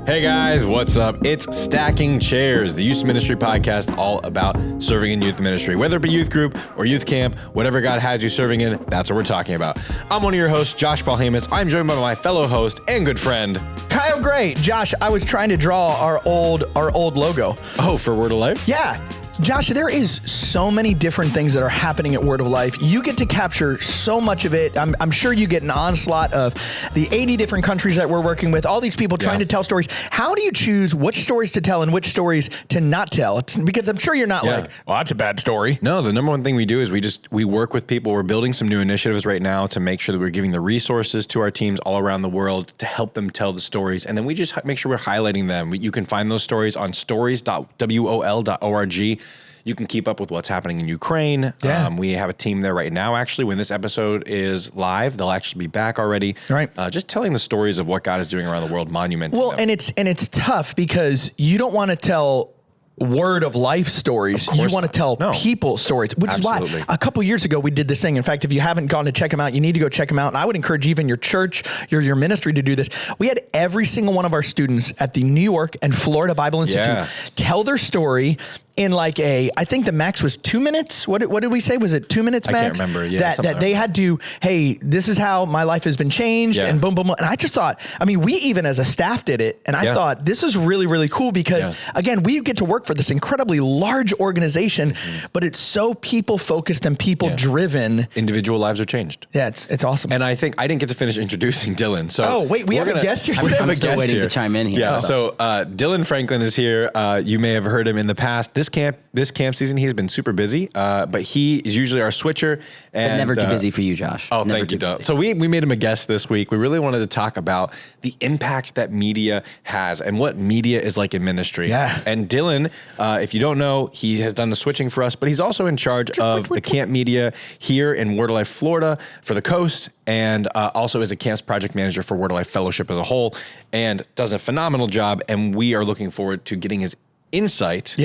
Hey guys, what's up? It's Stacking Chairs, the youth ministry podcast all about serving in youth ministry. Whether it be youth group or youth camp, whatever God has you serving in, that's what we're talking about. I'm one of your hosts, Josh Paul Hamus. I'm joined by my fellow host and good friend, Kyle Gray. Josh, I was trying to draw our old logo. Oh, for Word of Life? Yeah. Josh, there is so many different things that are happening at Word of Life. You get to capture so much of it. I'm sure you get an onslaught of the 80 different countries that we're working with, all these people trying to tell stories. How do you choose which stories to tell and which stories to not tell? Because I'm sure you're not like, well, that's a bad story. No, the number one thing we do is we work with people. We're building some new initiatives right now to make sure that we're giving the resources to our teams all around the world to help them tell the stories. And then we just make sure we're highlighting them. You can find those stories on stories.wol.org. You can keep up with what's happening in Ukraine. Yeah. We have a team there right now, actually. When this episode is live, they'll actually be back already. Right. Just telling the stories of what God is doing around the world, monumenting Well, them. and it's tough because you don't want to tell Word of Life stories. You want to tell people stories, which Absolutely. is why a couple years ago we did this thing. In fact, if you haven't gone to check them out, you need to go check them out. And I would encourage even your church, your ministry to do this. We had every single one of our students at the New York and Florida Bible Institute tell their story in like I think the max was 2 minutes. What did we say? Was it 2 minutes max? I can't remember. Yeah, that they had to, hey, this is how my life has been changed and boom, boom, boom. And I just thought, I mean, we even as a staff did it. And I thought this is really, really cool because again, we get to work for this incredibly large organization, but it's so people focused and people driven. Individual lives are changed. Yeah, it's awesome. And I think I didn't get to finish introducing Dylan. So we have a guest here today. I'm still waiting to chime in here. Yeah. So Dylan Franklin is here. You may have heard him in the past. This camp season, he's been super busy, but he is usually our switcher. And never too busy for you, Josh. Oh, never thank you, busy. So we made him a guest this week. We really wanted to talk about the impact that media has and what media is like in ministry. Yeah. And Dylan, if you don't know, he has done the switching for us, but he's also in charge of the camp media here in Word of Life, Florida for the coast, and also is a camps project manager for Word of Life Fellowship as a whole, and does a phenomenal job. And we are looking forward to getting his insight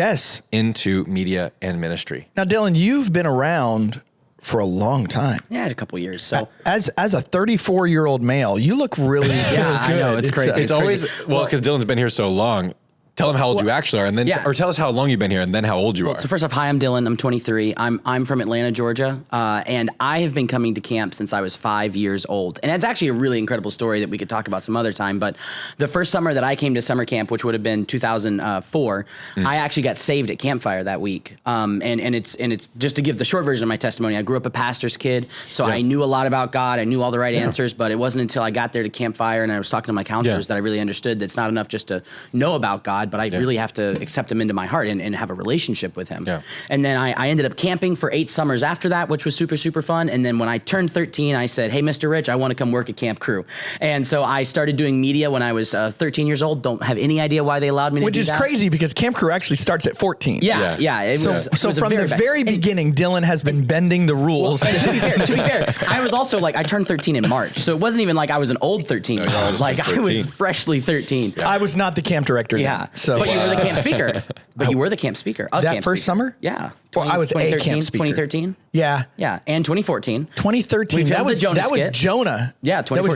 into media and ministry. Now, Dylan, you've been around for a long time. Yeah, a couple years. So as a 34-year-old male, you look really good. I know, it's crazy. It's always, because Dylan's been here so long. Tell them how old you actually are, and then or tell us how long you've been here, and then how old you are. So first off, hi, I'm Dylan. I'm 23. I'm from Atlanta, Georgia, and I have been coming to camp since I was 5 years old. And it's actually a really incredible story that we could talk about some other time. But the first summer that I came to summer camp, which would have been 2004, I actually got saved at campfire that week. And it's just to give the short version of my testimony. I grew up a pastor's kid, so I knew a lot about God. I knew all the right answers, but it wasn't until I got there to campfire and I was talking to my counselors that I really understood that it's not enough just to know about God, but I really have to accept him into my heart and have a relationship with him. Yeah. And then I ended up camping for 8 summers after that, which was super, super fun. And then when I turned 13, I said, hey, Mr. Rich, I want to come work at Camp Crew. And so I started doing media when I was 13 years old. Don't have any idea why they allowed me to do that. Which is crazy because Camp Crew actually starts at 14. Yeah. It was from the very beginning, Dylan has been bending the rules. Well, to be fair, I was also I turned 13 in March. So it wasn't even like I was an old 13-year-old. I was freshly 13. I was not the camp director then. So. But you were the camp speaker. You were the camp speaker. That first summer? Yeah. Well, I was a camp speaker. 2013? Yeah. Yeah. And 2014. 2013. That was Jonah. Yeah, 2014. That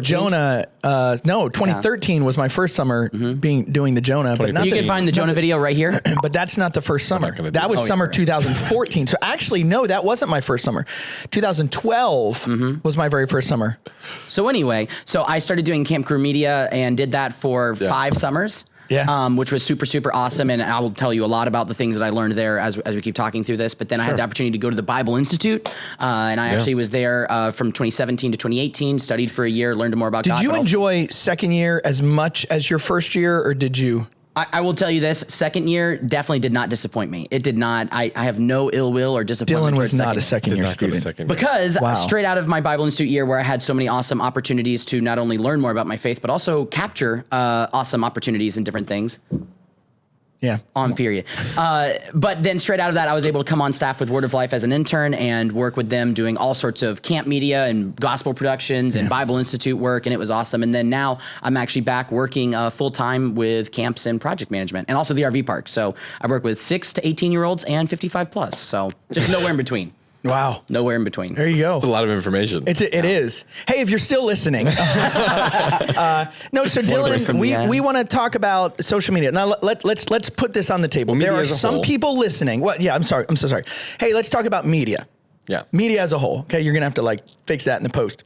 was Jonah. 2013 was my first summer doing the Jonah. But you can find the Jonah video right here. But that's not the first summer. That was summer 2014. So actually, no, that wasn't my first summer. 2012 was my very first summer. So anyway, I started doing Camp Crew media and did that for 5 summers. Yeah. Which was super, super awesome. And I will tell you a lot about the things that I learned there as we keep talking through this. But then I had the opportunity to go to the Bible Institute. And I actually was there from 2017 to 2018, studied for a year, learned more about God. Did you enjoy second year as much as your first year, or did you? I will tell you this, second year definitely did not disappoint me. It did not. I have no ill will or disappointment. Dylan was not a second year student. Because straight out of my Bible Institute year where I had so many awesome opportunities to not only learn more about my faith, but also capture awesome opportunities in different things. Yeah. Period. But then straight out of that, I was able to come on staff with Word of Life as an intern and work with them doing all sorts of camp media and gospel productions and Bible Institute work, and it was awesome. And then now I'm actually back working full-time with camps and project management and also the RV park. So I work with 6 to 18-year-olds and 55 plus. So just nowhere in between. Wow. Nowhere in between. There you go. That's a lot of information. It is. Hey, if you're still listening. So Dylan, we want to talk about social media. Now let's put this on the table. Well, there are some people listening. What? Yeah, I'm so sorry. Hey, let's talk about media. Yeah. Media as a whole. Okay. You're going to have to fix that in the post.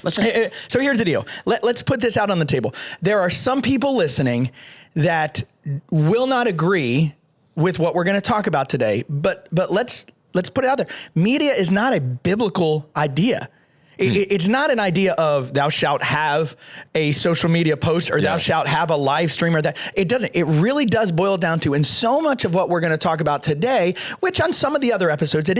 So here's the deal. Let's put this out on the table. There are some people listening that will not agree with what we're going to talk about today, but let's put it out there. Media is not a biblical idea. It's not an idea of thou shalt have a social media post or thou shalt have a live stream or that. It doesn't. It really does boil down to, and so much of what we're going to talk about today, which on some of the other episodes it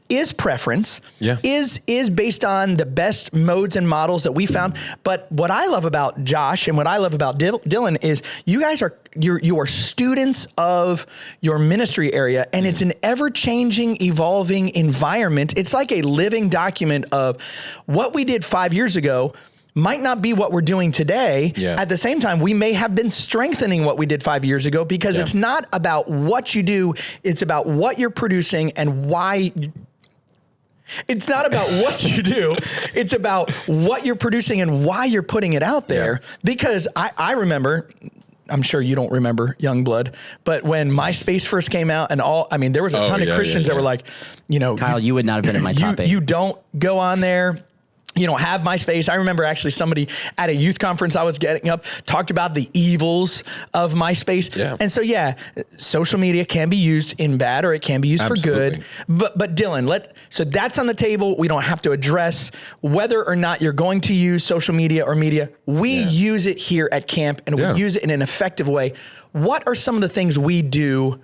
is preference, is based on the best modes and models that we found. But what I love about Josh and what I love about Dylan is you guys are you are students of your ministry area, and it's an ever-changing, evolving environment. It's like a living document of what we did 5 years ago might not be what we're doing today. Yeah. At the same time, we may have been strengthening what we did 5 years ago because it's not about what you do. It's about what you're producing and why. It's not about what you do. It's about what you're producing and why you're putting it out there. Yeah. Because I remember, I'm sure you don't remember Youngblood, but when MySpace first came out and there was a ton of Christians that were like, Kyle, you would not have been in my top 8. You don't go on there. You don't have MySpace. I remember actually somebody at a youth conference I was getting up talked about the evils of MySpace. Yeah. And so, social media can be used in bad or it can be used for good. But Dylan, so that's on the table. We don't have to address whether or not you're going to use social media or media. We use it here at camp and we use it in an effective way. What are some of the things we do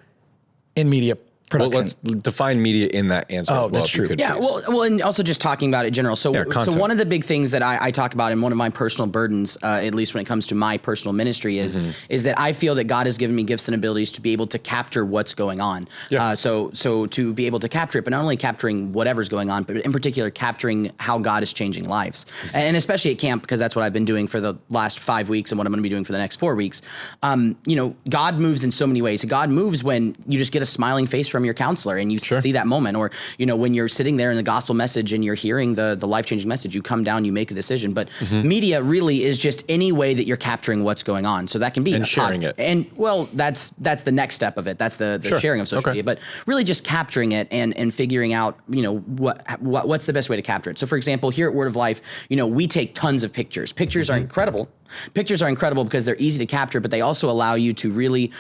in media production? Well, let's define media in that answer. Oh, that's true. Yeah, well, and also just talking about it in general. So one of the big things that I talk about, and one of my personal burdens, at least when it comes to my personal ministry, is that I feel that God has given me gifts and abilities to be able to capture what's going on. Yeah. So to be able to capture it, but not only capturing whatever's going on, but in particular capturing how God is changing lives, and especially at camp, because that's what I've been doing for the last 5 weeks and what I'm going to be doing for the next 4 weeks. God moves in so many ways. God moves when you just get a smiling face from your counselor and you see that moment, or when you're sitting there in the gospel message and you're hearing the life-changing message, you come down, you make a decision. But media really is just any way that you're capturing what's going on. So that can be sharing it. And that's the next step of it. That's the sharing of social media, but really just capturing it and figuring out what's the best way to capture it. So for example, here at Word of Life, we take tons of pictures. Pictures are incredible. Pictures are incredible because they're easy to capture, but they also allow you to really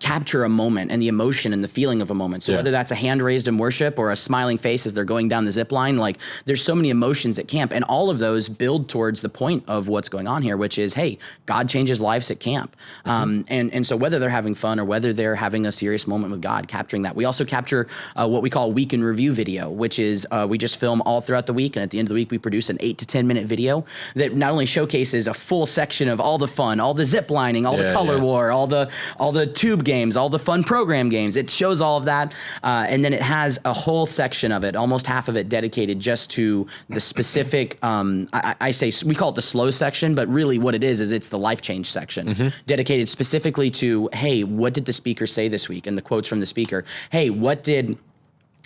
capture a moment and the emotion and the feeling of a moment. So whether that's a hand raised in worship or a smiling face as they're going down the zip line, there's so many emotions at camp, and all of those build towards the point of what's going on here, which is, hey, God changes lives at camp. And so whether they're having fun or whether they're having a serious moment with God, capturing that. We also capture what we call week in review video, which is we just film all throughout the week, and at the end of the week, we produce an 8 to 10 minute video that not only showcases a full section of all the fun, all the zip lining, all the color war, all the tube games, all the fun program games. It shows all of that, and then it has a whole section of it, almost half of it dedicated just to the specific. I say we call it the slow section, but really what it is it's the life change section, dedicated specifically to, hey, what did the speaker say this week, and the quotes from the speaker. Hey, what did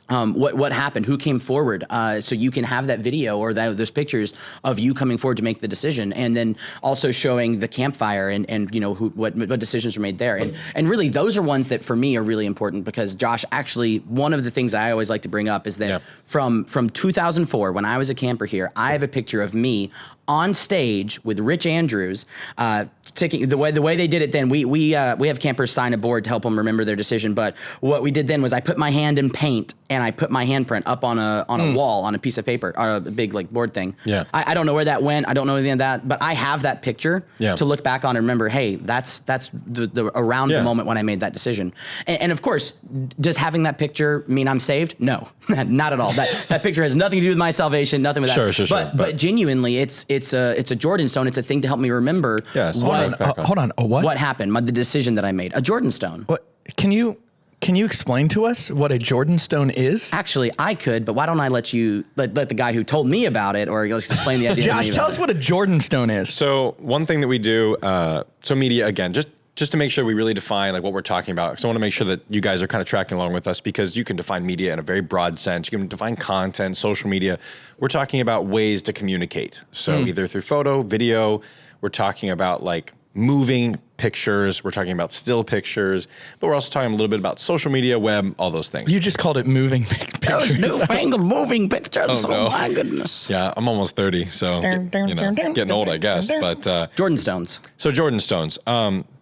what happened? Who came forward? So you can have that video or those pictures of you coming forward to make the decision, and then also showing the campfire and what decisions were made there. And really, those are ones that for me are really important because Josh, actually, one of the things I always like to bring up is that from 2004, when I was a camper here, I have a picture of me on stage with Rich Andrews, taking the way they did it then. We have campers sign a board to help them remember their decision. But what we did then was I put my hand in paint and I put my handprint up on a wall on a piece of paper, or a big board thing. Yeah. I don't know where that went. I don't know anything of that, but I have that picture to look back on and remember. Hey, that's the around the moment when I made that decision. And of course, does having that picture mean I'm saved? No, not at all. That picture has nothing to do with my salvation. Nothing with that. Sure. But genuinely, it's a Jordan stone. It's a thing to help me remember. Hold on. A what? What happened? The decision that I made. A Jordan stone. What? Can you explain to us what a Jordan stone is? Actually, I could, but why don't I let the guy who told me about it, or let's explain the idea. Josh, tell us what a Jordan stone is. So one thing that we do, so media, again, just just to make sure we really define like what we're talking about, because I want to make sure that you guys are kind of tracking along with us, because you can define media in a very broad sense. You can define content, social media. We're talking about ways to communicate. So either through photo, video, we're talking about like moving pictures, we're talking about still pictures, but we're also talking a little bit about social media, web, all those things. You just called it moving pictures. Those newfangled moving pictures. no. Oh my goodness. Yeah, I'm almost 30, so getting old, I guess. But Jordan Stones. So Jordan Stones.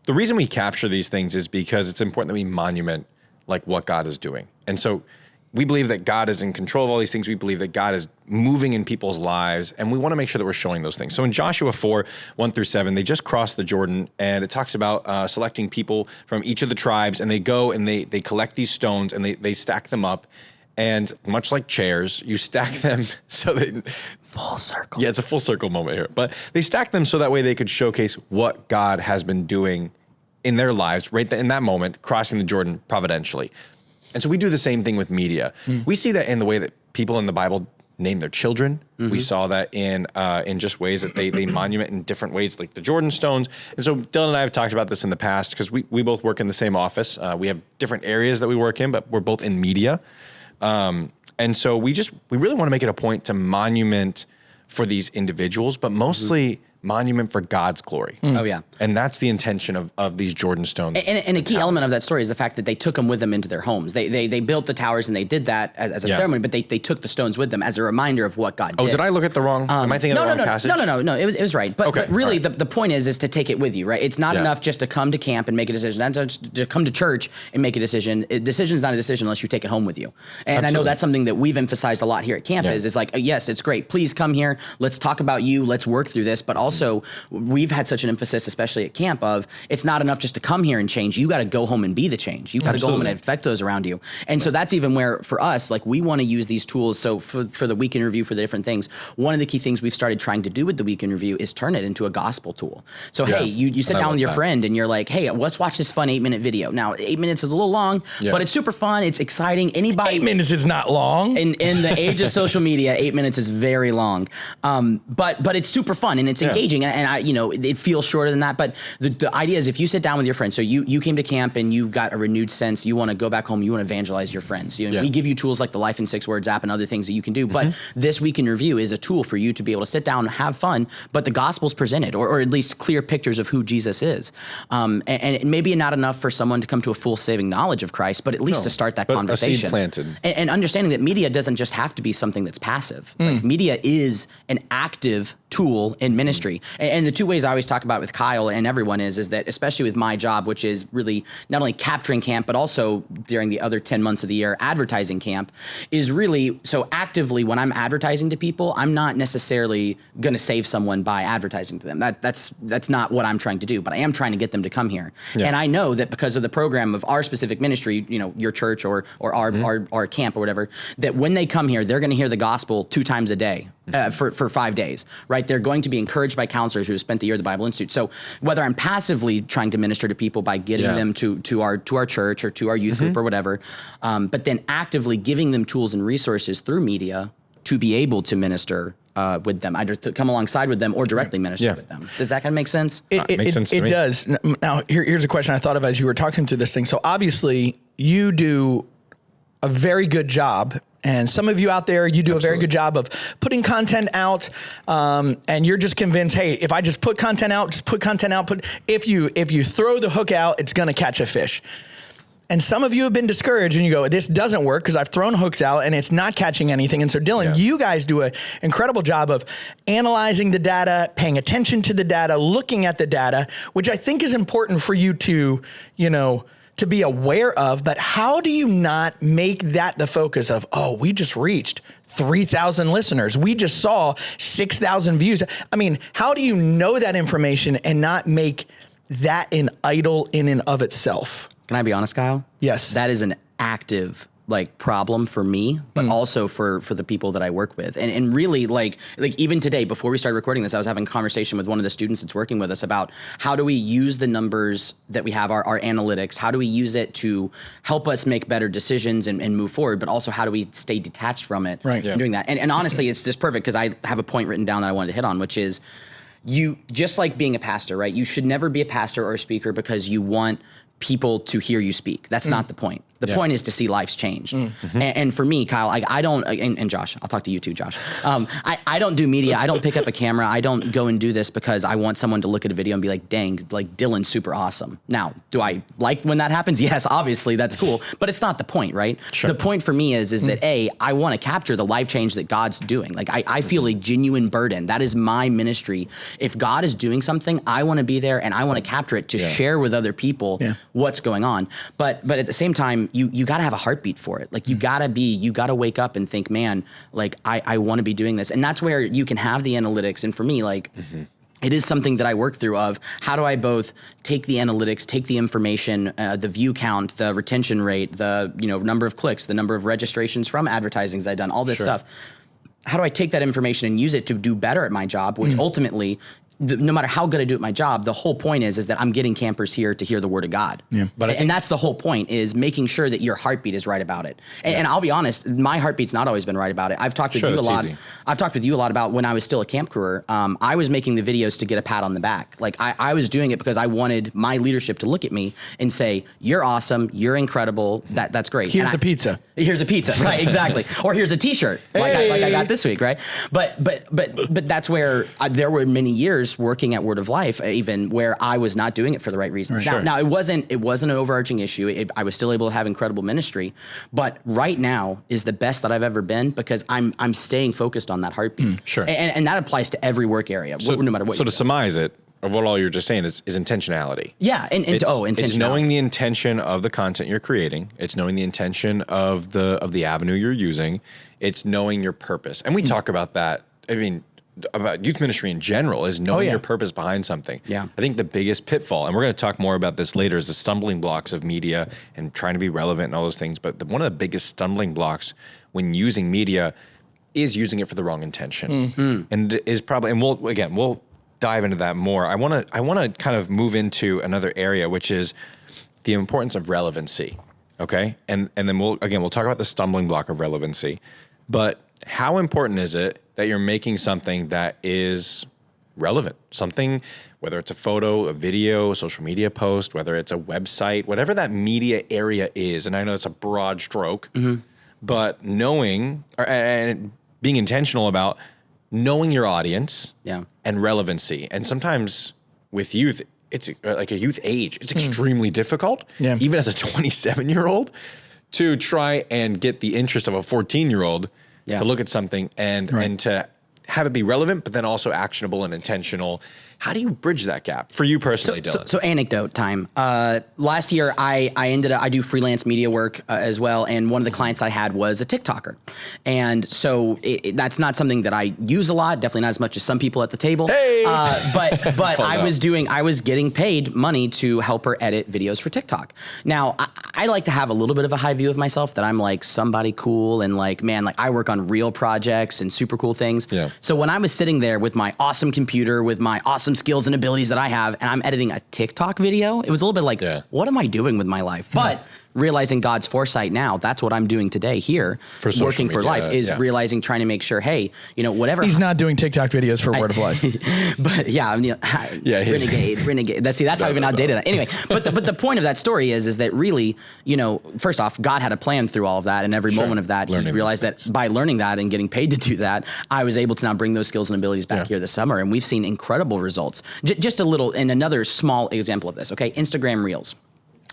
The reason we capture these things is because it's important that we monument like what God is doing. And so we believe that God is in control of all these things. We believe that God is moving in people's lives, and we want to make sure that we're showing those things. So in Joshua 4, 1-7, they just crossed the Jordan, and it talks about selecting people from each of the tribes, and they go and they collect these stones, and they stack them up. And much like chairs, you stack them so that... Full circle. Yeah, it's a full circle moment here. But they stack them so that way they could showcase what God has been doing in their lives right in that moment, crossing the Jordan providentially. And so we do the same thing with media. We see that in the way that people in the Bible name their children. We saw that in just ways that they monument in different ways, like the Jordan Stones. And so Dylan and I have talked about this in the past because we both work in the same office. We have different areas that we work in, but we're both in media. And so we really want to make it a point to monument for these individuals, but mostly monument for God's glory. Oh, yeah. And that's the intention of these Jordan Stones. And a key element of that story is the fact that they took them with them into their homes. They built the towers and they did that as a ceremony, but they took the stones with them as a reminder of what God did. Oh, did I look at the wrong? Am I thinking of the wrong passage? No. It was right. But really, the point is to take it with you, right? It's not enough just to come to camp and make a decision. Not to come to church and make a decision. A decision is not a decision unless you take it home with you. And I know that's something that we've emphasized a lot here at camp. Is like, yes, it's great. Please come here. Let's talk about you. Let's work through this. But also, we've had such an emphasis, especially at camp, of it's not enough just to come here and change. You got to go home and be the change. You got to go home and affect those around you. And so that's even where, for us, like we want to use these tools. So for the week in review, for the different things, one of the key things we've started trying to do with the week in review is turn it into a gospel tool. So, hey, you sit down with your friend and you're like, hey, let's watch this fun 8-minute video. Now, 8 minutes is a little long, but it's super fun. It's exciting. Anybody. 8 minutes is not long. In the age of social media, 8 minutes is very long. But it's super fun and it's engaging. And I, it feels shorter than that. But the idea is if you sit down with your friends, so you came to camp and you got a renewed sense, you want to go back home, you want to evangelize your friends. We give you tools like the Life in 6 Words app and other things that you can do. But this week in review is a tool for you to be able to sit down and have fun, but the gospel's presented, or at least clear pictures of who Jesus is. And it may be not enough for someone to come to a full saving knowledge of Christ, but at least to start that conversation. A seed planted. And understanding that media doesn't just have to be something that's passive. Like media is an active tool in ministry. And the two ways I always talk about with Kyle and everyone is that, especially with my job, which is really not only capturing camp, but also during the other 10 months of the year, advertising camp, is really, so actively when I'm advertising to people, I'm not necessarily going to save someone by advertising to them. That's not what I'm trying to do, but I am trying to get them to come here. Yeah. And I know that because of the program of our specific ministry, your church or our camp or whatever, that when they come here, they're going to hear the gospel 2 times a day. For 5 days, right? They're going to be encouraged by counselors who have spent the year at the Bible Institute. So whether I'm passively trying to minister to people by getting them to our church or to our youth group or whatever, but then actively giving them tools and resources through media to be able to minister with them, either to come alongside with them or directly minister with them. Does that kind of make sense? It makes sense to me. It does. Now, here's a question I thought of as you were talking through this thing. So obviously, you do a very good job. And some of you out there, you do a very good job of putting content out, and you're just convinced, hey, if I just put content out, if you throw the hook out, it's going to catch a fish. And some of you have been discouraged and you go, this doesn't work because I've thrown hooks out and it's not catching anything. And so Dylan, you guys do an incredible job of analyzing the data, paying attention to the data, looking at the data, which I think is important for you to, to be aware of. But how do you not make that the focus of, we just reached 3,000 listeners. We just saw 6,000 views. I mean, how do you know that information and not make that an idol in and of itself? Can I be honest, Kyle? Yes. That is an active problem for me, but also for the people that I work with. And really like even today, before we started recording this, I was having a conversation with one of the students that's working with us about how do we use the numbers that we have, our analytics, how do we use it to help us make better decisions and move forward, but also how do we stay detached from it right. and doing that. And honestly, it's just perfect because I have a point written down that I wanted to hit on, which is, you just like being a pastor, right? You should never be a pastor or a speaker because you want people to hear you speak. That's not the point. The point is to see lives change. And for me, Kyle, I don't, and Josh, I'll talk to you too, Josh. I don't do media. I don't pick up a camera. I don't go and do this because I want someone to look at a video and be like, dang, like Dylan's super awesome. Now, do I like when that happens? Yes, obviously that's cool, but it's not the point, right? Sure. The point for me is that I want to capture the life change that God's doing. Like I feel a genuine burden. That is my ministry. If God is doing something, I want to be there and I want to capture it to share with other people what's going on. But at the same time, you got to have a heartbeat for it. Like you got to wake up and think, man, like I want to be doing this. And that's where you can have the analytics. And for me, like it is something that I work through of how do I both take the analytics, take the information, the view count, the retention rate, the number of clicks, the number of registrations from advertisings that I've done, all this stuff. How do I take that information and use it to do better at my job, which ultimately no matter how good I do at my job, the whole point is that I'm getting campers here to hear the word of God. Yeah. And that's the whole point, is making sure that your heartbeat is right about it. And I'll be honest, my heartbeat's not always been right about it. I've talked with you a lot. Easy. I've talked with you a lot about when I was still a camp crewer. I was making the videos to get a pat on the back. Like I was doing it because I wanted my leadership to look at me and say, "You're awesome. You're incredible. That's great." Here's a pizza. Here's a pizza, right? Exactly. Or here's a T-shirt, like I got this week, right? But that's where there were many years working at Word of Life, even where I was not doing it for the right reasons. Right. Now it wasn't an overarching issue. I was still able to have incredible ministry, but right now is the best that I've ever been because I'm staying focused on that heartbeat. Sure. And that applies to every work area, no matter what. So to surmise it, of what all you're just saying is intentionality. Yeah, intentionality. It's knowing the intention of the content you're creating. It's knowing the intention of the avenue you're using. It's knowing your purpose. And we talk about that. I mean, about youth ministry in general is knowing your purpose behind something. Yeah. I think the biggest pitfall, and we're going to talk more about this later, is the stumbling blocks of media and trying to be relevant and all those things. But one of the biggest stumbling blocks when using media is using it for the wrong intention. And is probably, and we'll dive into that more. I want to kind of move into another area, which is the importance of relevancy. Okay. And then we'll talk about the stumbling block of relevancy, but how important is it that you're making something that is relevant? Something, whether it's a photo, a video, a social media post, whether it's a website, whatever that media area is. And I know it's a broad stroke, but knowing and being intentional about knowing your audience and relevancy. And sometimes with youth, it's like a youth age, it's extremely difficult, even as a 27-year-old, to try and get the interest of a 14-year-old to look at something and to have it be relevant, but then also actionable and intentional. How do you bridge that gap for you personally, Dylan? So anecdote time. Last year, I do freelance media work as well, and one of the clients I had was a TikToker, and so that's not something that I use a lot. Definitely not as much as some people at the table. Hey! But I was getting paid money to help her edit videos for TikTok. Now I like to have a little bit of a high view of myself, that I'm like somebody cool and like, man, like I work on real projects and super cool things. Yeah. So when I was sitting there with my awesome computer, with my awesome skills and abilities that I have, and I'm editing a TikTok video, it was a little bit like, what am I doing with my life? But realizing God's foresight now, that's what I'm doing today here, working for life, is realizing, trying to make sure, hey, whatever. He's not doing TikTok videos for Word of Life. But renegade. That's how even outdated. Anyway, but the point of that story is that really, first off, God had a plan through all of that, and every moment of that, he realized that by learning that and getting paid to do that, I was able to now bring those skills and abilities back here this summer, and we've seen incredible results. Just a little, and another small example of this, okay? Instagram Reels.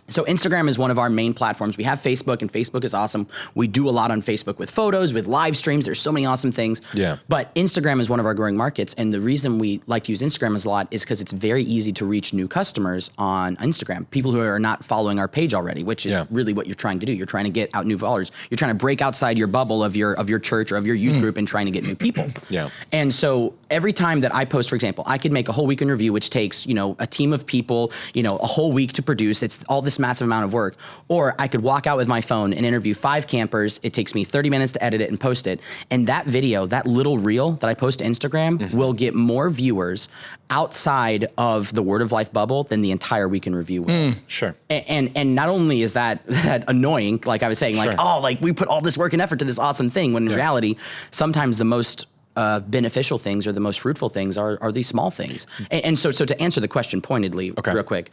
So Instagram is one of our main platforms. We have Facebook, and Facebook is awesome. We do a lot on Facebook with photos, with live streams. There's so many awesome things. Yeah. But Instagram is one of our growing markets. And the reason we like to use Instagram as a lot is because it's very easy to reach new customers on Instagram. People who are not following our page already, which is really what you're trying to do. You're trying to get out new followers. You're trying to break outside your bubble of your church or of your youth group and trying to get new people. Yeah. And so every time that I post, for example, I could make a whole week in review, which takes, a team of people, a whole week to produce. It's all this massive amount of work. Or I could walk out with my phone and interview 5 campers. It takes me 30 minutes to edit it and post it. And that video, that little reel that I post to Instagram will get more viewers outside of the Word of Life bubble than the entire week in review will. Sure. And not only is that annoying, like I was saying, we put all this work and effort to this awesome thing, when in reality, sometimes the most beneficial things or the most fruitful things are these small things. And so to answer the question pointedly, real quick,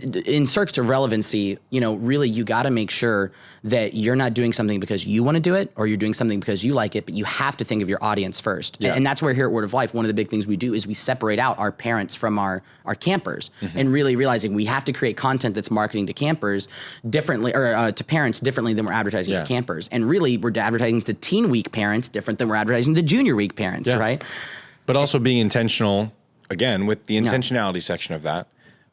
in search of relevancy, really you got to make sure that you're not doing something because you want to do it or you're doing something because you like it, but you have to think of your audience first. Yeah. And that's where here at Word of Life, one of the big things we do is we separate out our parents from our campers, and really realizing we have to create content that's marketing to campers differently, or to parents differently than we're advertising to campers. And really we're advertising to teen week parents different than we're advertising to junior week parents, right? But also being intentional, again, with the intentionality section of that.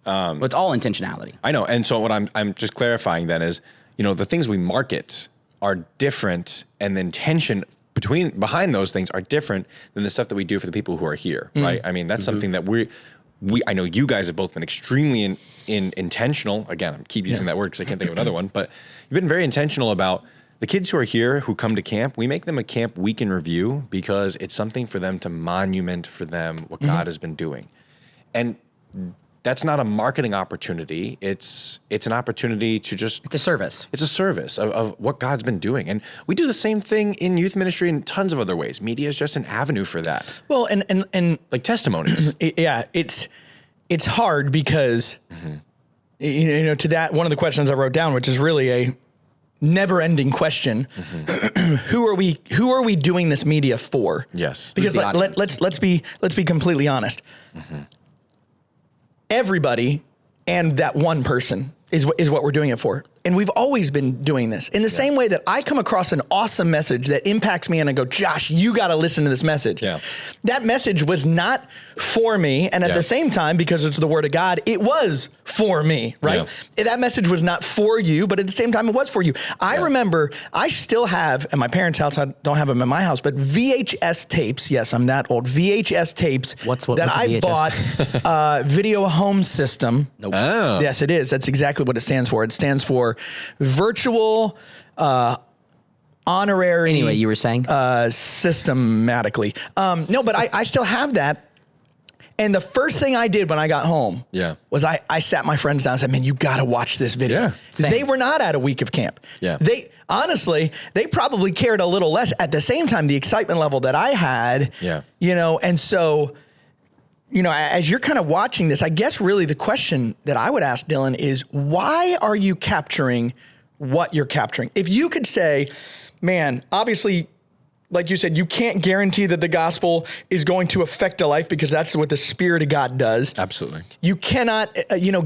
Well, it's all intentionality. I know. And so what I'm just clarifying then is, the things we market are different, and the intention behind those things are different than the stuff that we do for the people who are here, right? I mean, that's something that I know you guys have both been extremely intentional. Again, I keep using that word because I can't think of another one, but you've been very intentional about the kids who are here, who come to camp. We make them a camp week in review because it's something for them to monument for them what God has been doing. And that's not a marketing opportunity. It's an opportunity to just... It's a service. It's a service of what God's been doing. And we do the same thing in youth ministry in tons of other ways. Media is just an avenue for that. Well, and like testimonies. It's hard because, to that, one of the questions I wrote down, which is really a never-ending question, who are we doing this media for? Yes. Because let's be completely honest. Everybody and that one person is what we're doing it for. And we've always been doing this in the same way that I come across an awesome message that impacts me and I go, Josh, you got to listen to this message. Yeah. That message was not for me. And at the same time, because it's the word of God, it was for me, right? Yeah. That message was not for you, but at the same time, it was for you. I remember I still have at my parents' house, I don't have them in my house, but VHS tapes. Yes, I'm that old. VHS tapes that I bought, video home system. Nope. Oh. Yes, it is. That's exactly what it stands for. It stands for virtual honorary. Anyway, you were saying systematically. No, but I still have that. And the first thing I did when I got home was I sat my friends down and said, man, you got to watch this video. Yeah. They were not at a week of camp. Yeah. Honestly, they probably cared a little less. At the same time, the excitement level that I had, and so, as you're kind of watching this, I guess really the question that I would ask Dylan is, why are you capturing what you're capturing? If you could say, man, obviously, like you said, you can't guarantee that the gospel is going to affect a life because that's what the Spirit of God does. Absolutely. You cannot,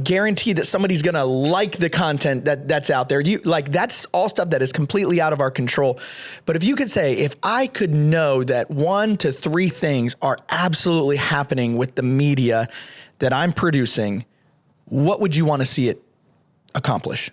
guarantee that somebody's going to like the content that's out there. That's all stuff that is completely out of our control. But if you could say, if I could know that 1 to 3 things are absolutely happening with the media that I'm producing, what would you want to see it accomplish?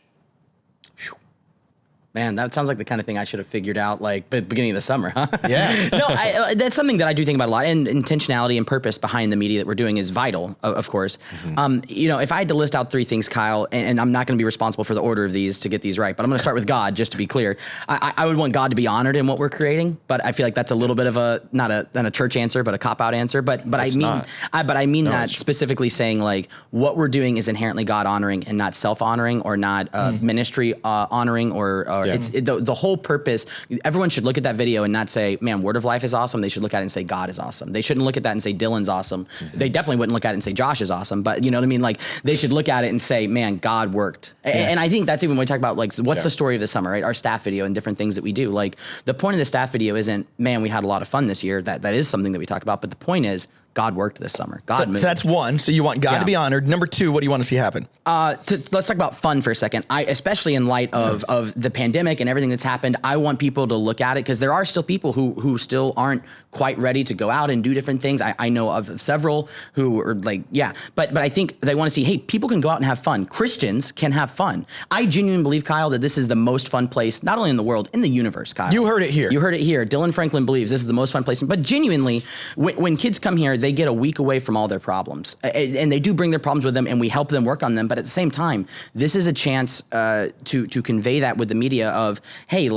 Man, that sounds like the kind of thing I should have figured out beginning of the summer, huh? Yeah. No, that's something that I do think about a lot. And intentionality and purpose behind the media that we're doing is vital, of course. If I had to list out 3 things, Kyle, and I'm not going to be responsible for the order of these to get these right, but I'm going to start with God, just to be clear. I would want God to be honored in what we're creating, but I feel like that's a little bit of not a church answer, but a cop-out answer. But I mean that specifically saying what we're doing is inherently God honoring and not self-honoring or not ministry honoring or it's the whole purpose. Everyone should look at that video and not say, man, Word of Life is awesome. They should look at it and say God is awesome. They shouldn't look at that and say Dylan's awesome. They definitely wouldn't look at it and say Josh is awesome. But you know what I mean? They should look at it and say, man, God worked. And I think that's even when we talk about what's the story of the summer, right? Our staff video and different things that we do. The point of the staff video isn't, man, we had a lot of fun this year. That is something that we talk about. But the point is, God worked this summer. God moved. So that's 1. So you want God to be honored. Number 2, what do you want to see happen? Let's talk about fun for a second. Especially in light of the pandemic and everything that's happened, I want people to look at it because there are still people who still aren't quite ready to go out and do different things. I know of several who are but I think they want to see, hey, people can go out and have fun. Christians can have fun. I genuinely believe, Kyle, that this is the most fun place, not only in the world, in the universe, Kyle. You heard it here. You heard it here. Dylan Franklin believes this is the most fun place. But genuinely, when kids come here, they get a week away from all their problems. And they do bring their problems with them, and we help them work on them. But at the same time, this is a chance to convey that with the media of, hey,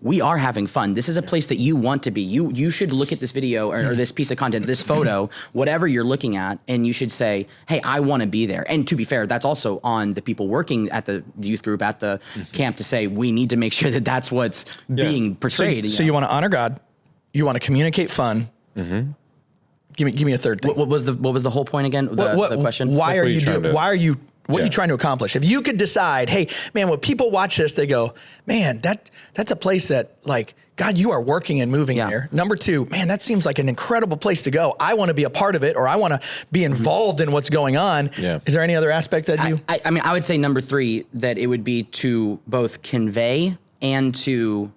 we are having fun. This is a place that you want to be. You should look at this video or this piece of content, this photo, whatever you're looking at, and you should say, hey, I want to be there. And to be fair, that's also on the people working at the youth group, at the camp, to say, we need to make sure that that's what's being portrayed. So you want to honor God, you want to communicate fun, Mm-hmm. Give me a third thing. What was the whole point again? The question? Why are you trying to accomplish? If you could decide, hey, man, when people watch this, they go, man, that's a place that, like, God, you are working and moving there. Number two, man, that seems like an incredible place to go. I want to be a part of it, or I want to be involved in what's going on. Yeah. Is there any other aspect that you? I mean, I would say number three, that it would be to both convey and to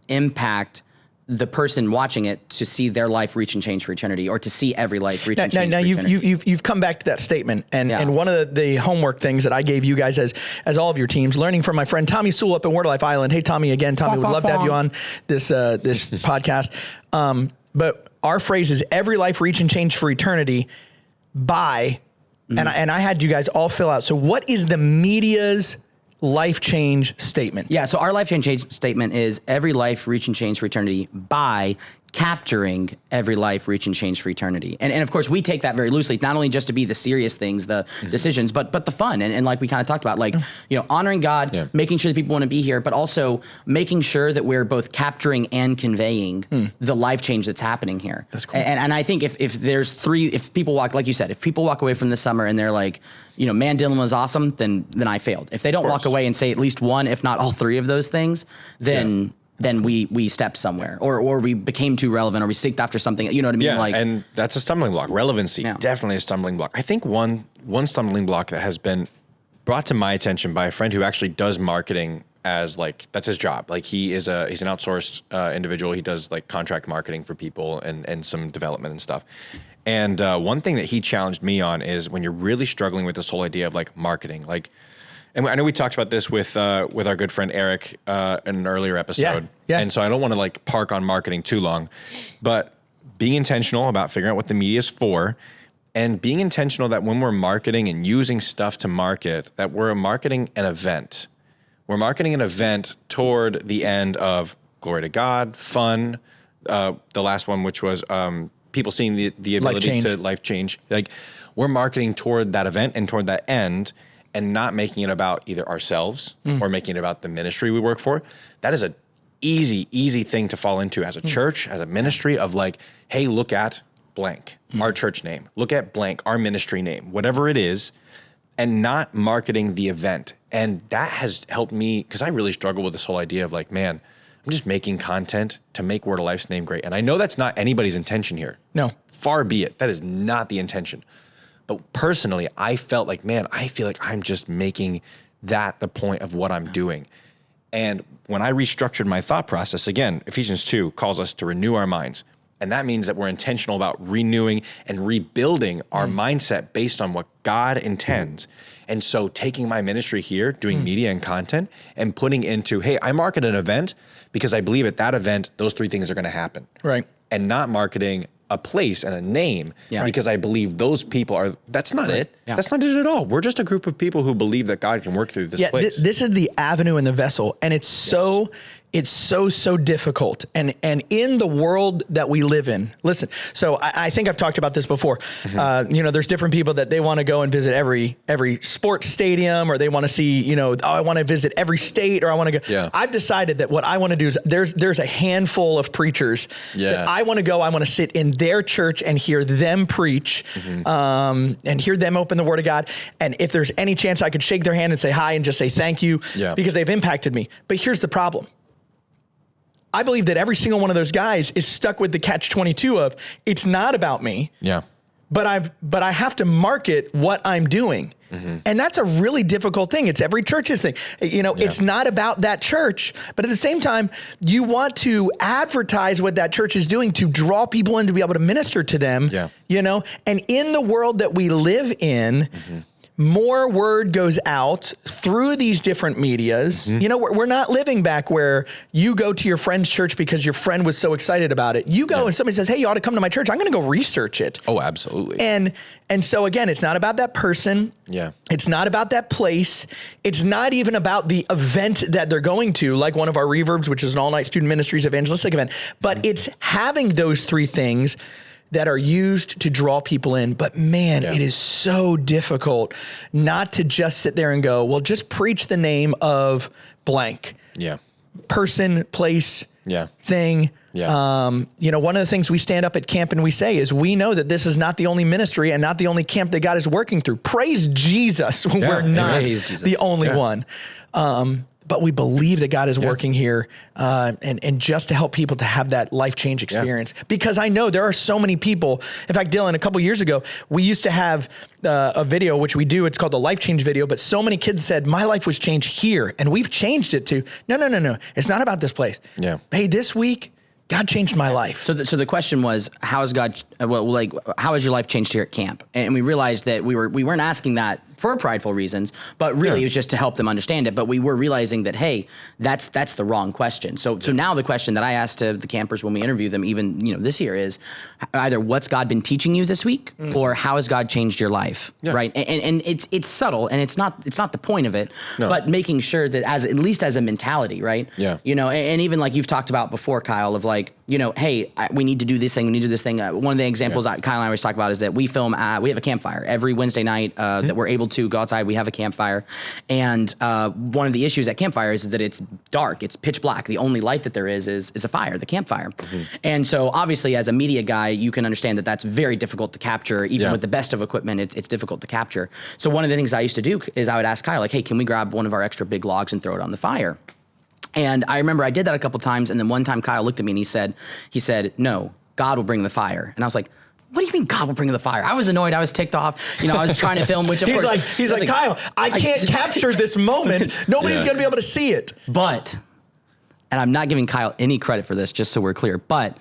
impact the person watching it to see their life reach and change for eternity, or to see every life reach and change for eternity. You've come back to that statement, and one of the homework things that I gave you guys as all of your teams, learning from my friend Tommy Sewell up in Word Life Island. Hey, Tommy, again, Tommy, would love to have you on this podcast. But our phrase is every life reach and change for eternity by, and I had you guys all fill out. So what is the media's life change statement? Yeah, so our life change statement is every life reach and change for eternity by capturing every life reach and change for eternity. And of course, we take that very loosely, not only just to be the serious things, the decisions, but the fun. And like we kind of talked about, like, honoring God, making sure that people want to be here, but also making sure that we're both capturing and conveying the life change that's happening here. That's cool. And I think if people walk, like you said, if people walk away from this summer and they're like, man, Dylan was awesome, then I failed. If they don't walk away and say at least one, if not all three of those things, then we stepped somewhere, or we became too relevant, or we seeked after something. You know what I mean? Yeah, and that's a stumbling block. Relevancy, definitely a stumbling block. I think one stumbling block that has been brought to my attention by a friend who actually does marketing as, like, that's his job. Like, he's an outsourced individual. He does, like, contract marketing for people and some development and stuff. And one thing that he challenged me on is when you're really struggling with this whole idea of, like, marketing, like. And I know we talked about this with our good friend Eric in an earlier episode. Yeah. And so I don't want to, like, park on marketing too long, but being intentional about figuring out what the media is for, and being intentional that when we're marketing and using stuff to market, that we're marketing an event. We're marketing an event toward the end of glory to God, fun. The last one, which was people seeing the ability to life change. Like, we're marketing toward that event and toward that end, and not making it about either ourselves or making it about the ministry we work for. That is a easy thing to fall into as a church, as a ministry, of like, hey, look at blank, our church name. Look at blank, our ministry name, whatever it is, and not marketing the event. And that has helped me, because I really struggle with this whole idea of, like, man, I'm just making content to make Word of Life's name great. And I know that's not anybody's intention here. No. Far be it. That is not the intention. But personally, I felt like, man, I feel like I'm just making that the point of what I'm doing. And when I restructured my thought process, again, Ephesians 2 calls us to renew our minds. And that means that we're intentional about renewing and rebuilding our mindset based on what God intends. And so taking my ministry here, doing media and content, and putting into, hey, I market an event because I believe at that event, those three things are going to happen. Right. And not marketing a place and a name because I believe those people are, that's not it. Yeah. That's not it at all. We're just a group of people who believe that God can work through this place. This is the avenue and the vessel. And it's so difficult. And in the world that we live in, listen, so I think I've talked about this before. There's different people that they want to go and visit every sports stadium, or they want to see, I want to visit every state, or I want to go. Yeah. I've decided that what I want to do is there's a handful of preachers that I want to go. I want to sit in their church and hear them preach, and hear them open the Word of God. And if there's any chance I could shake their hand and say hi and just say thank you, because they've impacted me. But here's the problem. I believe that every single one of those guys is stuck with the catch-22 of, it's not about me. Yeah. But I have to market what I'm doing. And that's a really difficult thing. It's every church's thing. It's not about that church, but at the same time, you want to advertise what that church is doing to draw people in to be able to minister to them. Yeah. And in the world that we live in, more word goes out through these different medias. We're not living back where you go to your friend's church because your friend was so excited about it. You go and somebody says, hey, you ought to come to my church. I'm going to go research it. Oh, absolutely. And so again, it's not about that person. Yeah. It's not about that place. It's not even about the event that they're going to, like one of our Reverbs, which is an all-night student ministries evangelistic event. But it's having those three things that are used to draw people in. But man, it is so difficult not to just sit there and go, well, just preach the name of blank. Yeah. Person, place, thing. Yeah. One of the things we stand up at camp and we say is we know that this is not the only ministry and not the only camp that God is working through. Praise Jesus. We're not the only one. But we believe that God is working here and just to help people to have that life change experience. Because I know there are so many people. In fact, Dylan, a couple years ago, we used to have a video, which we do. It's called the Life Change video. But so many kids said, my life was changed here. And we've changed it to, no. It's not about this place. Yeah. Hey, this week, God changed my life. So the question was, how has God, how has your life changed here at camp? And we realized that we weren't asking that for prideful reasons, but really it was just to help them understand it. But we were realizing that, hey, that's the wrong question. So now the question that I asked to the campers when we interview them, even this year, is either what's God been teaching you this week, or how has God changed your life, right? And it's subtle, and it's not the point of it, but making sure that at least as a mentality, right? Yeah. And even like you've talked about before, Kyle, of like, hey, we need to do this thing, we need to do this thing. One of the examples Kyle and I always talk about is that we film, we have a campfire every Wednesday night that we're able to go outside. We have a campfire, and one of the issues at campfire is that it's dark, it's pitch black. The only light that there is a fire, the campfire. And so obviously as a media guy, you can understand that that's very difficult to capture. Even with the best of equipment, it's difficult to capture. So one of the things I used to do is I would ask Kyle, like, hey, can we grab one of our extra big logs and throw it on the fire? And I remember I did that a couple times, and then one time Kyle looked at me and he said, no, God will bring the fire. And I was like, what do you mean God will bring the fire? I was annoyed. I was ticked off. I was trying to film, which of course. He's like, Kyle, I can't capture this moment. Nobody's going to be able to see it. But, and I'm not giving Kyle any credit for this, just so we're clear, but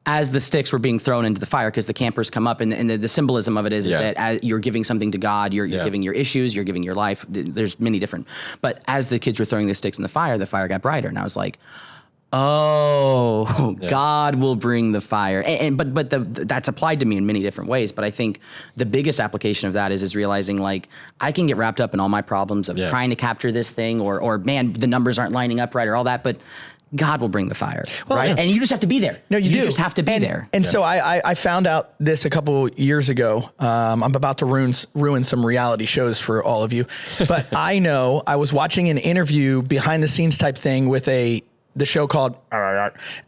as the sticks were being thrown into the fire, because the campers come up, and the symbolism of it is that as you're giving something to God, you're giving your issues, you're giving your life. There's many different. But as the kids were throwing the sticks in the fire got brighter. And I was like, God will bring the fire. But that's applied to me in many different ways. But I think the biggest application of that is realizing, like, I can get wrapped up in all my problems of trying to capture this thing, or man, the numbers aren't lining up right, or all that. But God will bring the fire, right? And you just have to be there. No, you do. Just have to be there. And so I found out this a couple years ago. I'm about to ruin some reality shows for all of you. But I know I was watching an interview, behind the scenes type thing with the show called,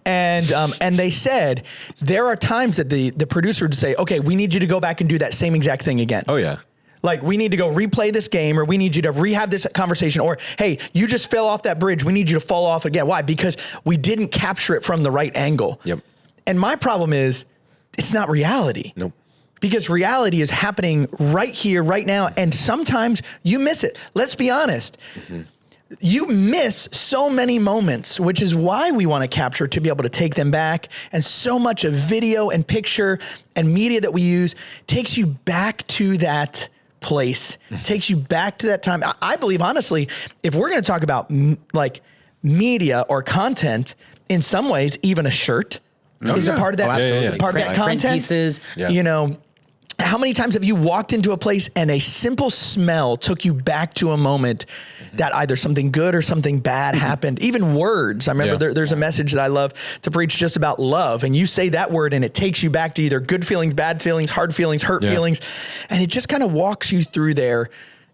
and they said there are times that the producer would say, okay, we need you to go back and do that same exact thing again. Oh yeah. Like, we need to go replay this game, or we need you to rehab this conversation, or, hey, you just fell off that bridge. We need you to fall off again. Why? Because we didn't capture it from the right angle. Yep. And my problem is, it's not reality. Nope. Because reality is happening right here, right now. And sometimes you miss it. Let's be honest. You miss so many moments, which is why we want to capture, to be able to take them back. And so much of video and picture and media that we use takes you back to that place, takes you back to that time. I believe, honestly, if we're going to talk about like media or content, in some ways, even a shirt is a part of that, part of that content. Print pieces. How many times have you walked into a place and a simple smell took you back to a moment that either something good or something bad happened? Even words. I remember there's a message that I love to preach just about love, and you say that word and it takes you back to either good feelings, bad feelings, hard feelings, hurt feelings, and it just kind of walks you through there.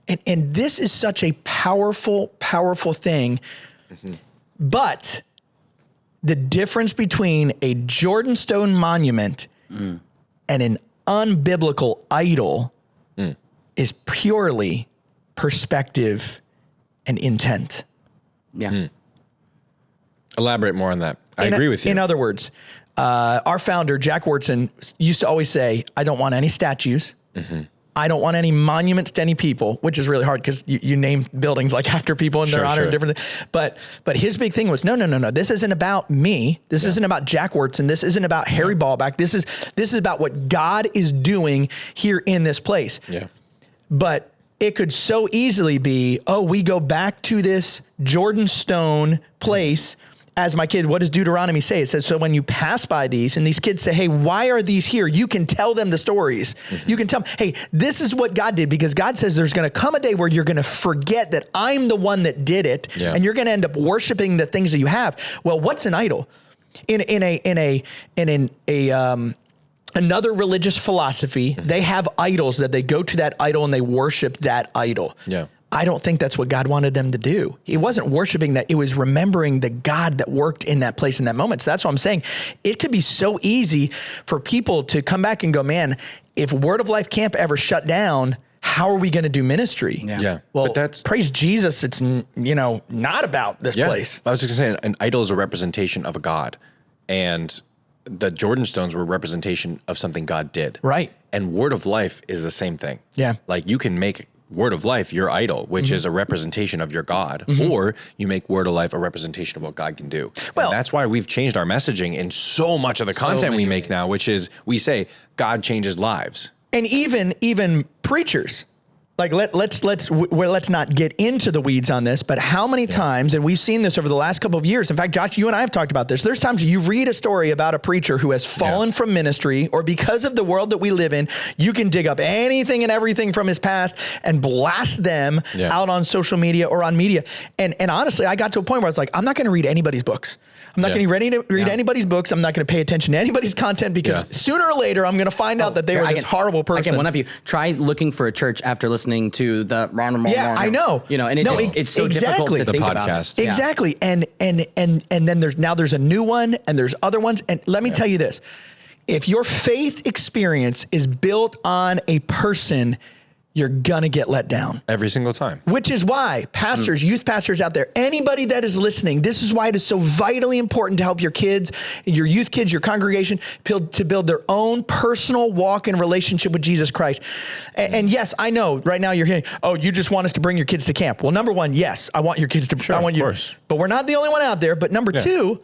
And this is such a powerful, powerful thing. But the difference between a Jordan Stone monument and an unbiblical idol is purely perspective and intent. Elaborate more on that. I agree with you. In other words, our founder, Jack Wyrtzen, used to always say, I don't want any statues. I don't want any monuments to any people, which is really hard because you name buildings like after people in their honor and different things. But his big thing was, no. This isn't about me. This isn't about Jack Wyrtzen. This isn't about Harry Ballback. This is about what God is doing here in this place. But it could so easily be, we go back to this Jordan Stone place. As my kid, what does Deuteronomy say? It says, so when you pass by these and these kids say, hey, why are these here? You can tell them the stories. You can tell them, hey, this is what God did, because God says there's going to come a day where you're going to forget that I'm the one that did it. And you're going to end up worshiping the things that you have. Well, what's an idol? In another religious philosophy, they have idols that they go to that idol and they worship that idol. I don't think that's what God wanted them to do. He wasn't worshiping that. It was remembering the God that worked in that place in that moment. So that's what I'm saying. It could be so easy for people to come back and go, man, if Word of Life Camp ever shut down, how are we going to do ministry? Yeah. Well, but praise Jesus. It's, not about this place. I was just going to say, an idol is a representation of a god. And the Jordan stones were a representation of something God did. Right. And Word of Life is the same thing. Yeah. Like you can make Word of Life your idol, which is a representation of your God, or you make Word of Life a representation of what God can do. Well, and that's why we've changed our messaging in so much of the content we make now, which is we say God changes lives. And even preachers, like let's not get into the weeds on this, but how many times, and we've seen this over the last couple of years. In fact, Josh, you and I have talked about this. There's times you read a story about a preacher who has fallen from ministry, or because of the world that we live in, you can dig up anything and everything from his past and blast them out on social media or on media. And honestly, I got to a point where I was like, I'm not going to read anybody's books. I'm not going to read anybody's books. I'm not going to pay attention to anybody's content because sooner or later I'm going to find out that they were this horrible person. I can one up you. Try looking for a church after listening to the I know. And it's so difficult to think about. Podcast. Exactly. And then there's a new one and there's other ones. And let me tell you this. If your faith experience is built on a person, you're gonna get let down. Every single time. Which is why pastors, youth pastors out there, anybody that is listening, this is why it is so vitally important to help your kids, your youth kids, your congregation, to build their own personal walk and relationship with Jesus Christ. And yes, I know right now you're hearing, oh, you just want us to bring your kids to camp. Well, number one, yes, I want your kids to, I want you, but we're not the only one out there. But number two,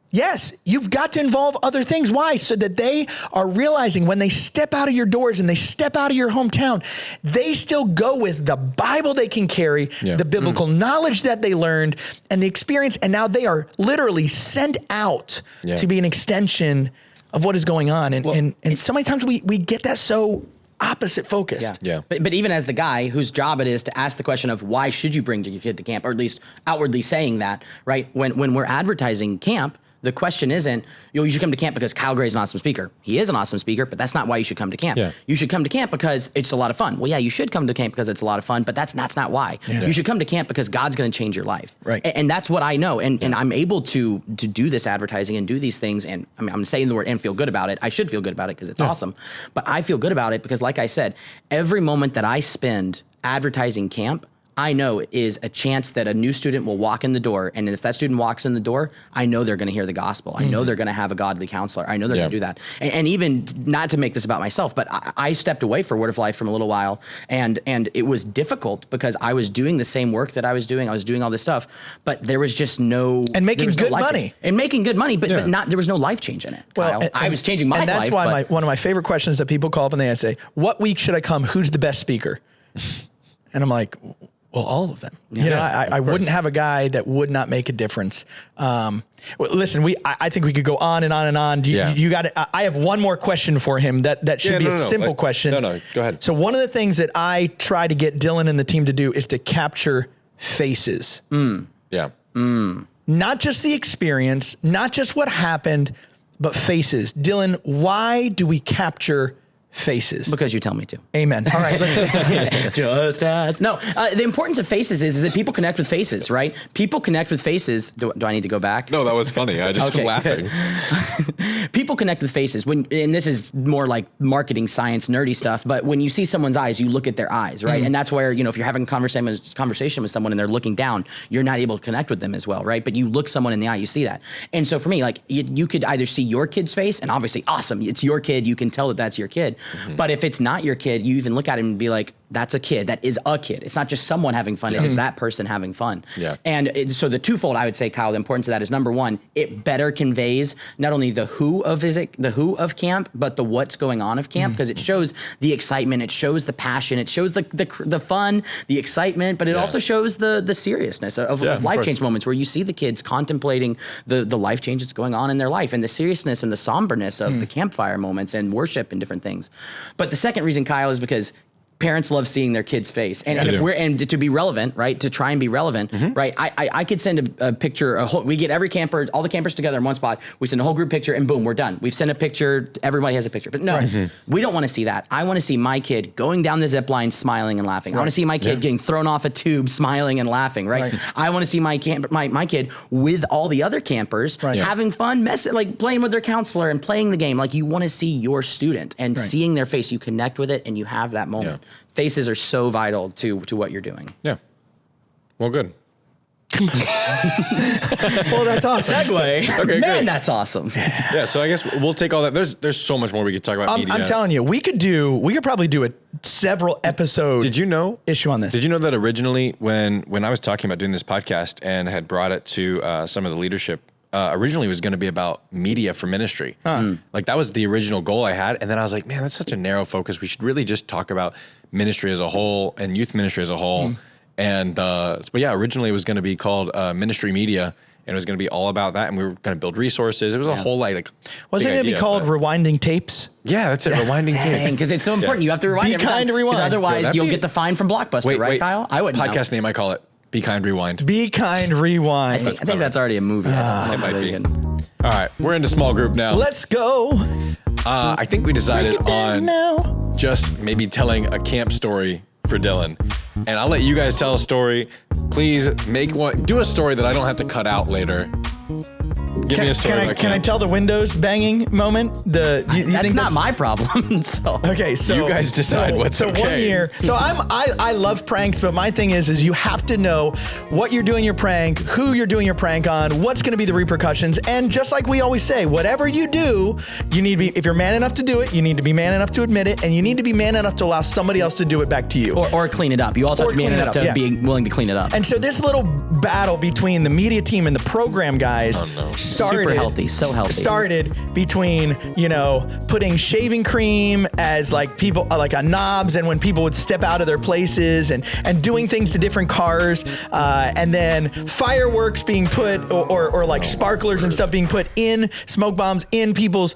yes, you've got to involve other things. Why? So that they are realizing when they step out of your doors and they step out of your hometown, they still go with the Bible they can carry, the biblical knowledge that they learned, and the experience. And now they are literally sent out to be an extension of what is going on. And so many times we get that so opposite focus. But even as the guy whose job it is to ask the question of why should you bring your kid to camp, or at least outwardly saying that, right? When we're advertising camp, the question isn't, you should come to camp because Kyle Gray's an awesome speaker. He is an awesome speaker, but that's not why you should come to camp. You should come to camp because it's a lot of fun. Well, yeah, you should come to camp because it's a lot of fun, but that's not why. You should come to camp because God's going to change your life. Right. And that's what I know. And I'm able to do this advertising and do these things. And I mean, I'm saying the word and feel good about it. I should feel good about it because it's awesome. But I feel good about it because, like I said, every moment that I spend advertising camp, I know is a chance that a new student will walk in the door. And if that student walks in the door, I know they're going to hear the gospel. I know they're going to have a godly counselor. I know they're going to do that. And even not to make this about myself, but I stepped away for Word of Life from a little while. And it was difficult because I was doing the same work that I was doing. I was doing all this stuff, but there was just no... And making good money. And making good money, but not, there was no life change in it. Well, I was changing my life. And that's why one of my favorite questions that people call up and they say, what week should I come? Who's the best speaker? And I'm like... Well, all of them. I wouldn't have a guy that would not make a difference. Listen, I think we could go on and on and on. You got it. I have one more question for him that should be a simple question. No, go ahead. So one of the things that I try to get Dylan and the team to do is to capture faces. Not just the experience, not just what happened, but faces. Dylan, why do we capture faces? Because you tell me to. Amen. All right, let's go. Just ask. No, the importance of faces is that people connect with faces, right? People connect with faces. Do I need to go back? No, that was funny. I just was laughing. People connect with faces. And this is more like marketing science, nerdy stuff, but when you see someone's eyes, you look at their eyes, right? And that's where, if you're having a conversation with someone and they're looking down, you're not able to connect with them as well, right? But you look someone in the eye, you see that. And so for me, like you could either see your kid's face, and obviously awesome, it's your kid, you can tell that that's your kid. But if it's not your kid, you even look at him and be like, that's a kid. That is a kid. It's not just someone having fun. It is that person having fun. And so the twofold, I would say, Kyle, the importance of that is, number one, it better conveys not only the who of camp, but the what's going on of camp, because it shows the excitement, it shows the passion, it shows the fun, the excitement, but it also shows the seriousness of life change moments where you see the kids contemplating the life change that's going on in their life, and the seriousness and the somberness of the campfire moments and worship and different things. But the second reason, Kyle, is because parents love seeing their kid's face, and if to be relevant, right? To try and be relevant, right? I could send a picture. We get all the campers together in one spot. We send a whole group picture, and boom, we're done. We've sent a picture. Everybody has a picture, but no, we don't want to see that. I want to see my kid going down the zip line, smiling and laughing. I want to see my kid getting thrown off a tube, smiling and laughing. Right? I want to see my kid with all the other campers having fun, like playing with their counselor and playing the game. Like you want to see your student and seeing their face. You connect with it, and you have that moment. Faces are so vital to what you're doing. Yeah. Well, good. Well, that's awesome. Segue. Okay, man, good. that's awesome. Yeah, so I guess we'll take all that. There's so much more we could talk about media. I'm telling you, we could probably do a several episode issue on this. Did you know that originally when I was talking about doing this podcast and had brought it to some of the leadership, originally it was going to be about media for ministry. Like that was the original goal I had. And then I was like, man, that's such a narrow focus. We should really just talk about ministry as a whole and youth ministry as a whole. And, but yeah, originally it was going to be called Ministry Media, and it was going to be all about that. And we were going to build resources. It was a whole like, wasn't it going to be called Rewinding Tapes? Yeah, that's it. Rewinding Tapes. Because it's so important. You have to rewind. Be kind to rewind. Otherwise you'll get the fine from Blockbuster, right, Kyle? I wouldn't podcast name, I call it Be Kind Rewind. Be Kind Rewind. I think that's already a movie. It might be. All right, we're into small group now. Let's go. I think we decided on just maybe telling a camp story for Dylan. And I'll let you guys tell a story. Please do a story that I don't have to cut out later. Give me a story. Can I tell the windows banging moment? That's not my problem. So okay, so you guys decide what's okay. 1 year. So I love pranks, but my thing is you have to know what you're doing your prank, who you're doing your prank on, what's going to be the repercussions, and just like we always say, whatever you do, you need to be. If you're man enough to do it, you need to be man enough to admit it, and you need to be man enough to allow somebody else to do it back to you, or clean it up. You also have to be man enough to be willing to clean it up. And so this little battle between the media team and the program guys. Started, super healthy, so healthy. Started between, putting shaving cream as like people like on knobs, and when people would step out of their places and doing things to different cars, and then fireworks being put or like sparklers and stuff being put in smoke bombs in people's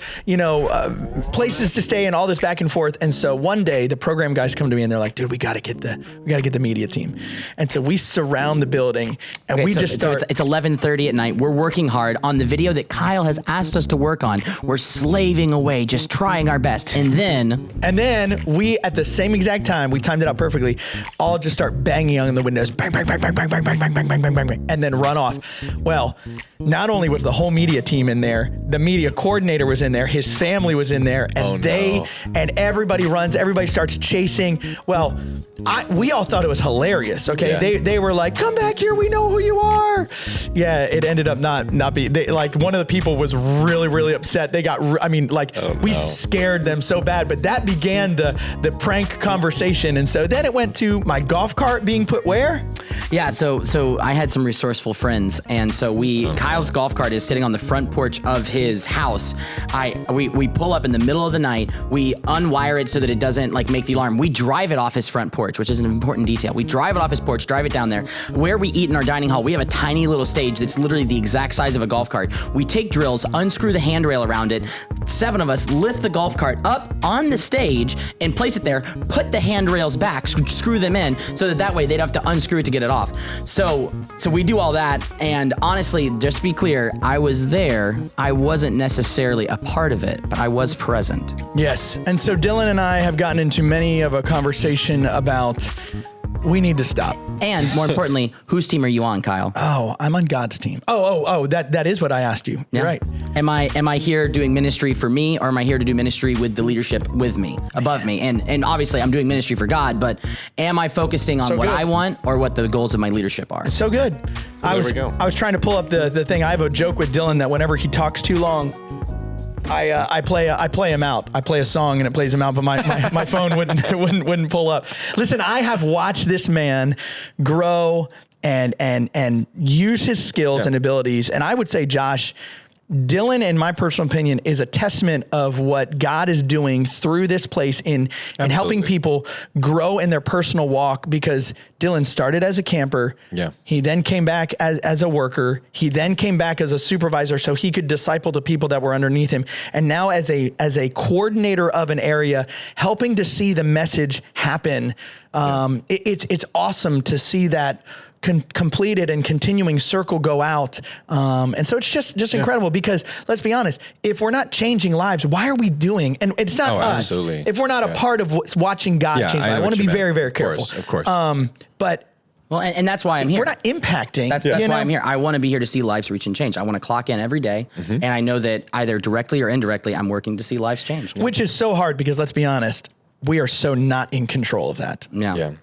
places to stay, and all this back and forth. And so one day the program guys come to me and they're like, dude, we got to get the media team. And so we surround the building and it's 11:30 at night. We're working hard on the video that Kyle has asked us to work on. We're slaving away, just trying our best. And then we, at the same exact time, we timed it out perfectly, all just start banging on the windows, bang, bang, bang, bang, bang, bang, bang, bang, bang, bang, bang, bang, bang, and then run off. Well, not only was the whole media team in there, the media coordinator was in there, his family was in there, and and everybody runs, everybody starts chasing. Well, we all thought it was hilarious. Okay, yeah. They were like, "Come back here, we know who you are." Yeah, it ended up not be. Like one of the people was really, really upset. They got, we scared them so bad. But that began the prank conversation, and so then it went to my golf cart being put where? Yeah, so I had some resourceful friends, and so Kyle's golf cart is sitting on the front porch of his house. We pull up in the middle of the night. We unwire it so that it doesn't make the alarm. We drive it off his front porch, which is an important detail. We drive it off his porch, drive it down there. Where we eat in our dining hall, we have a tiny little stage that's literally the exact size of a golf cart. We take drills, unscrew the handrail around it. 7 of us lift the golf cart up on the stage and place it there, put the handrails back, screw them in, so that way they'd have to unscrew it to get it off. So we do all that, and honestly, just to be clear, I was there. I wasn't necessarily a part of it, but I was present. Yes, and so Dylan and I have gotten into many of a conversation about we need to stop. And more importantly, whose team are you on, Kyle? Oh, I'm on God's team. Oh, that is what I asked you. Yeah. You're right. Am I here doing ministry for me, or am I here to do ministry with the leadership with me, above me? And obviously I'm doing ministry for God, but am I focusing on what I want or what the goals of my leadership are? It's so good. I was trying to pull up the thing. I have a joke with Dylan that whenever he talks too long, I play him out. I play a song and it plays him out, but my phone wouldn't pull up. Listen, I have watched this man grow and use his skills and abilities. And I would say, Josh, Dylan, in my personal opinion, is a testament of what God is doing through this place in helping people grow in their personal walk, because Dylan started as a camper. Yeah. He then came back as a worker. He then came back as a supervisor so he could disciple the people that were underneath him. And now as a coordinator of an area, helping to see the message happen. It's awesome to see that completed and continuing circle go out. And so it's just incredible, because let's be honest, if we're not changing lives, why are we doing? And it's not us. Absolutely. If we're not a part of watching God change lives, I want to be very, very careful. Of course. But well, and that's why I'm here. We're not impacting. That's why I'm here. I want to be here to see lives reach and change. I want to clock in every day, and I know that either directly or indirectly, I'm working to see lives change. Which is so hard, because let's be honest, we are so not in control of that. Yeah.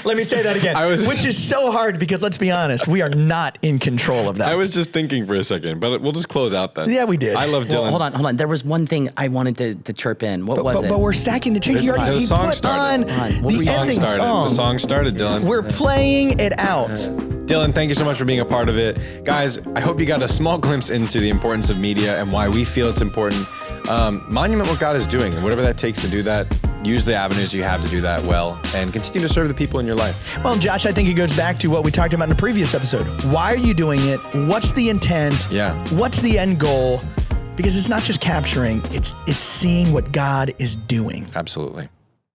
Let me say that again. Which is so hard, because let's be honest, we are not in control of that. I was just thinking for a second, but we'll just close out then. Yeah, we did. I love Dylan. Well, hold on. There was one thing I wanted to chirp in. What was it? But we're stacking the chicken. The song started. The ending song. The song started, Dylan. We're playing it out. Dylan, thank you so much for being a part of it. Guys, I hope you got a small glimpse into the importance of media and why we feel it's important. Monument what God is doing, and whatever that takes to do that, use the avenues you have to do that well, and continue to serve the people in your life. Well, Josh, I think it goes back to what we talked about in the previous episode. Why are you doing it? What's the intent? Yeah. What's the end goal? Because it's not just capturing, it's seeing what God is doing. Absolutely.